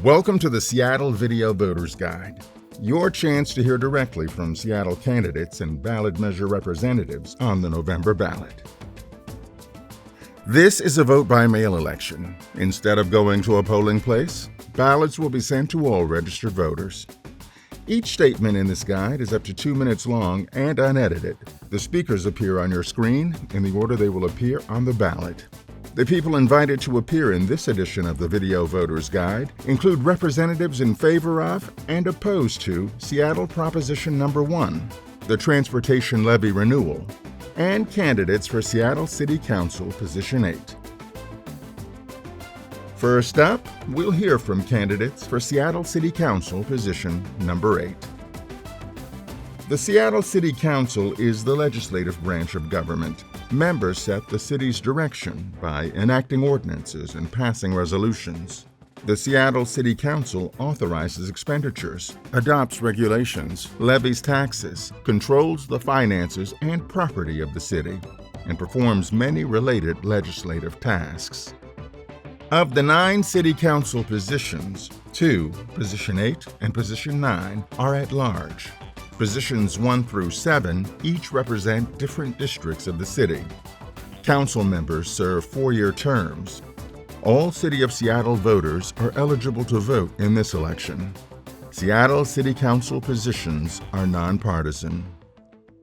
Welcome to the Seattle Video Voters Guide, your chance to hear directly from Seattle candidates and ballot measure representatives on the November ballot. This is a vote-by-mail election. Instead of going to a polling place, ballots will be sent to all registered voters. Each statement in this guide is up to 2 minutes long and unedited. The speakers appear on your screen in the order they will appear on the ballot. The people invited to appear in this edition of the Video Voters Guide include representatives in favor of and opposed to Seattle Proposition Number 1, the Transportation Levy Renewal, and candidates for Seattle City Council Position 8. First up, we'll hear from candidates for Seattle City Council Position Number 8. The Seattle City Council is the legislative branch of government. Members set the city's direction by enacting ordinances and passing resolutions. The Seattle City Council authorizes expenditures, adopts regulations, levies taxes, controls the finances and property of the city, and performs many related legislative tasks. Of the 9 City Council positions, 2, Position 8 and Position 9, are at large. Positions 1 through 7 each represent different districts of the city. Council members serve 4-year terms. All City of Seattle voters are eligible to vote in this election. Seattle City Council positions are nonpartisan.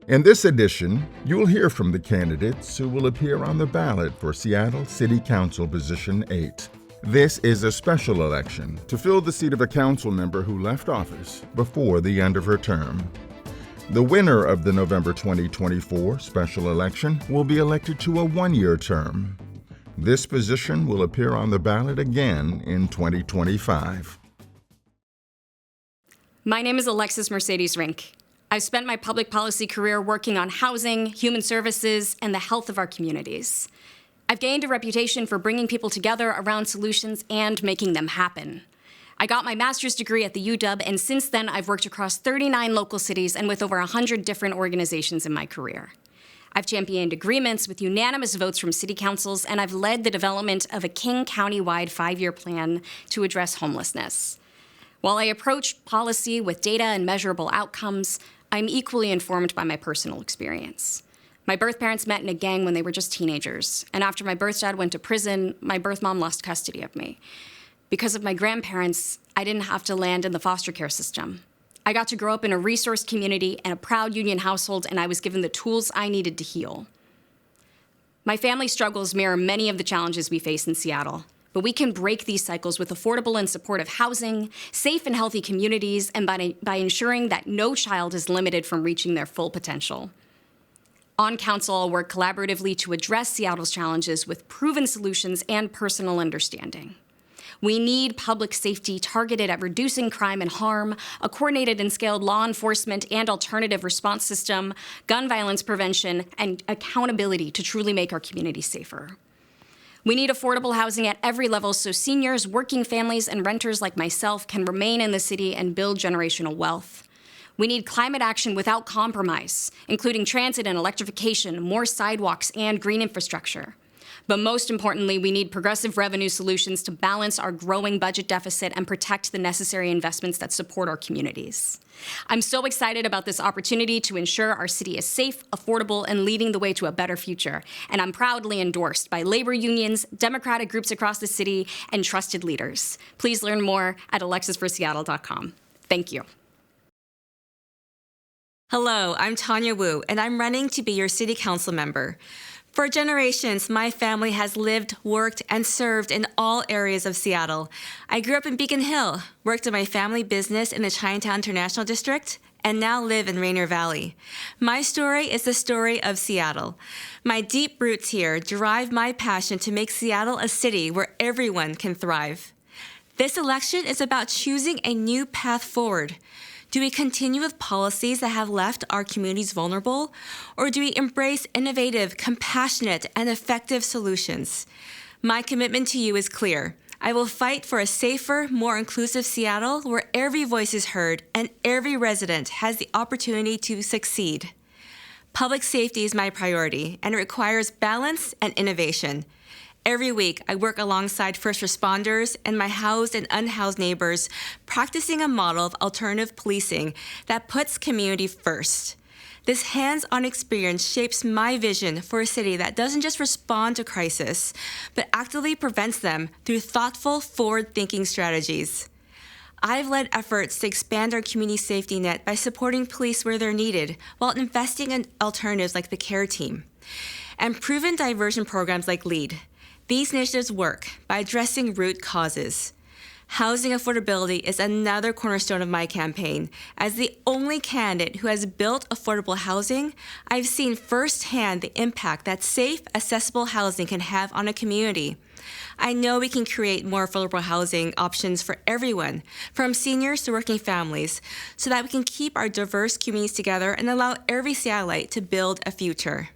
In this edition, you'll hear from the candidates who will appear on the ballot for Seattle City Council Position 8. This is a special election to fill the seat of a council member who left office before the end of her term. The winner of the November 2024 special election will be elected to a 1-year term. This position will appear on the ballot again in 2025. My name is Alexis Mercedes Rink. I've spent my public policy career working on housing, human services, and the health of our communities. I've gained a reputation for bringing people together around solutions and making them happen. I got my master's degree at the UW, and since then I've worked across 39 local cities and with over 100 different organizations in my career. I've championed agreements with unanimous votes from city councils, and I've led the development of a King County-wide 5-year plan to address homelessness. While I approach policy with data and measurable outcomes, I'm equally informed by my personal experience. My birth parents met in a gang when they were just teenagers, and after my birth dad went to prison, my birth mom lost custody of me. Because of my grandparents, I didn't have to land in the foster care system. I got to grow up in a resource community and a proud union household, and I was given the tools I needed to heal. My family struggles mirror many of the challenges we face in Seattle, but we can break these cycles with affordable and supportive housing, safe and healthy communities, and by ensuring that no child is limited from reaching their full potential. On council, I'll work collaboratively to address Seattle's challenges with proven solutions and personal understanding. We need public safety targeted at reducing crime and harm, a coordinated and scaled law enforcement and alternative response system, gun violence prevention, and accountability to truly make our communities safer. We need affordable housing at every level so seniors, working families, and renters like myself can remain in the city and build generational wealth. We need climate action without compromise, including transit and electrification, more sidewalks, and green infrastructure. But most importantly, we need progressive revenue solutions to balance our growing budget deficit and protect the necessary investments that support our communities. I'm so excited about this opportunity to ensure our city is safe, affordable, and leading the way to a better future. And I'm proudly endorsed by labor unions, Democratic groups across the city, and trusted leaders. Please learn more at alexisforseattle.com. Thank you. Hello, I'm Tanya Wu, and I'm running to be your city council member. For generations, my family has lived, worked, and served in all areas of Seattle. I grew up in Beacon Hill, worked in my family business in the Chinatown International District, and now live in Rainier Valley. My story is the story of Seattle. My deep roots here drive my passion to make Seattle a city where everyone can thrive. This election is about choosing a new path forward. Do we continue with policies that have left our communities vulnerable, or do we embrace innovative, compassionate, and effective solutions? My commitment to you is clear. I will fight for a safer, more inclusive Seattle where every voice is heard and every resident has the opportunity to succeed. Public safety is my priority, and it requires balance and innovation. Every week, I work alongside first responders and my housed and unhoused neighbors, practicing a model of alternative policing that puts community first. This hands-on experience shapes my vision for a city that doesn't just respond to crisis, but actively prevents them through thoughtful, forward-thinking strategies. I've led efforts to expand our community safety net by supporting police where they're needed, while investing in alternatives like the CARE team, and proven diversion programs like LEAD. These initiatives work by addressing root causes. Housing affordability is another cornerstone of my campaign. As the only candidate who has built affordable housing, I've seen firsthand the impact that safe, accessible housing can have on a community. I know we can create more affordable housing options for everyone, from seniors to working families, so that we can keep our diverse communities together and allow every Seattleite to build a future.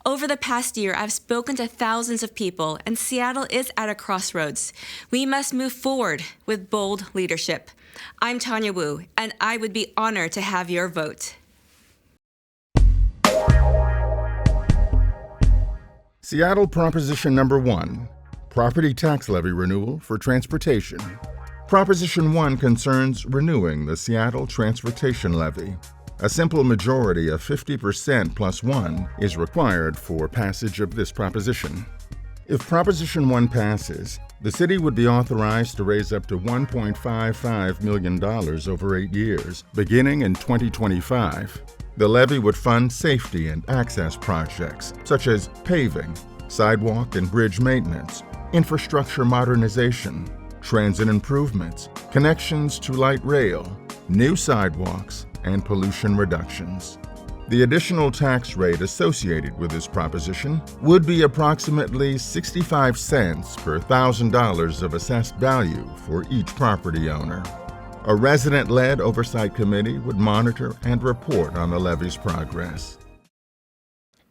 Over the past year, I've spoken to thousands of people, and Seattle is at a crossroads. We must move forward with bold leadership. I'm Tanya Wu, and I would be honored to have your vote. Seattle Proposition Number 1, Property Tax Levy Renewal for Transportation. Proposition 1 concerns renewing the Seattle Transportation Levy. A simple majority of 50% plus 1 is required for passage of this proposition. If Proposition 1 passes, the city would be authorized to raise up to $1.55 million over 8 years, beginning in 2025. The levy would fund safety and access projects such as paving, sidewalk and bridge maintenance, infrastructure modernization, transit improvements, connections to light rail, new sidewalks, and pollution reductions. The additional tax rate associated with this proposition would be approximately 65 cents per $1,000 of assessed value for each property owner. A resident-led oversight committee would monitor and report on the levy's progress.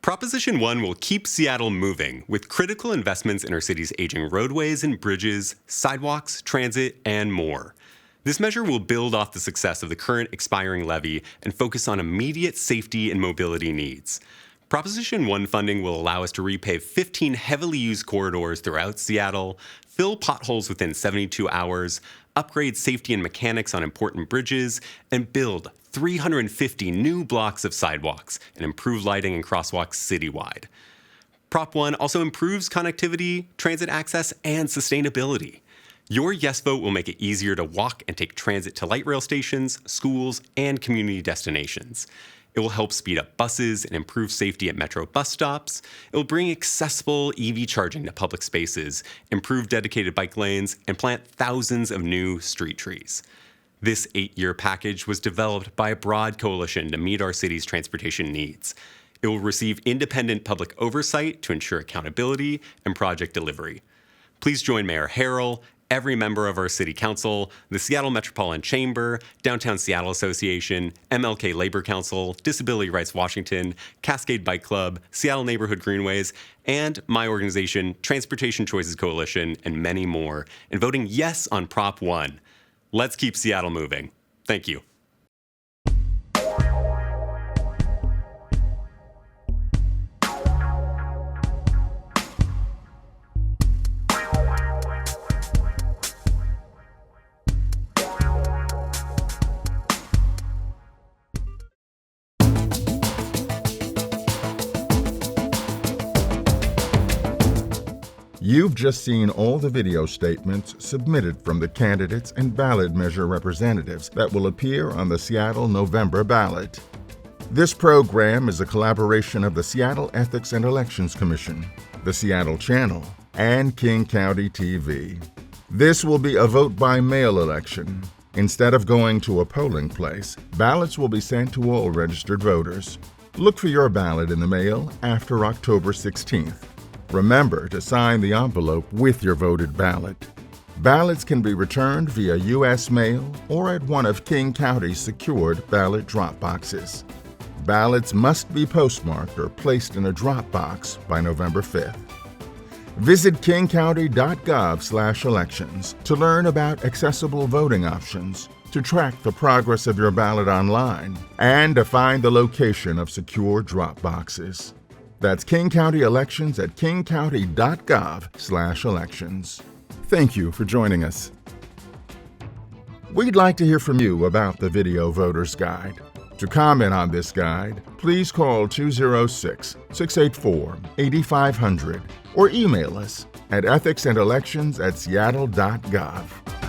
Proposition 1 will keep Seattle moving with critical investments in our city's aging roadways and bridges, sidewalks, transit, and more. This measure will build off the success of the current expiring levy and focus on immediate safety and mobility needs. Proposition 1 funding will allow us to repave 15 heavily used corridors throughout Seattle, fill potholes within 72 hours, upgrade safety and mechanics on important bridges, and build 350 new blocks of sidewalks and improve lighting and crosswalks citywide. Prop 1 also improves connectivity, transit access, and sustainability. Your yes vote will make it easier to walk and take transit to light rail stations, schools, and community destinations. It will help speed up buses and improve safety at metro bus stops. It will bring accessible EV charging to public spaces, improve dedicated bike lanes, and plant thousands of new street trees. This 8-year package was developed by a broad coalition to meet our city's transportation needs. It will receive independent public oversight to ensure accountability and project delivery. Please join Mayor Harrell, every member of our City Council, the Seattle Metropolitan Chamber, Downtown Seattle Association, MLK Labor Council, Disability Rights Washington, Cascade Bike Club, Seattle Neighborhood Greenways, and my organization, Transportation Choices Coalition, and many more, in voting yes on Prop 1. Let's keep Seattle moving. Thank you. You've just seen all the video statements submitted from the candidates and ballot measure representatives that will appear on the Seattle November ballot. This program is a collaboration of the Seattle Ethics and Elections Commission, the Seattle Channel, and King County TV. This will be a vote-by-mail election. Instead of going to a polling place, ballots will be sent to all registered voters. Look for your ballot in the mail after October 16th. Remember to sign the envelope with your voted ballot. Ballots can be returned via U.S. mail or at one of King County's secured ballot drop boxes. Ballots must be postmarked or placed in a drop box by November 5th. Visit kingcounty.gov/elections to learn about accessible voting options, to track the progress of your ballot online, and to find the location of secure drop boxes. That's King County Elections at kingcounty.gov/elections. Thank you for joining us. We'd like to hear from you about the Video Voters Guide. To comment on this guide, please call 206-684-8500 or email us at ethicsанdelections@seattle.gov.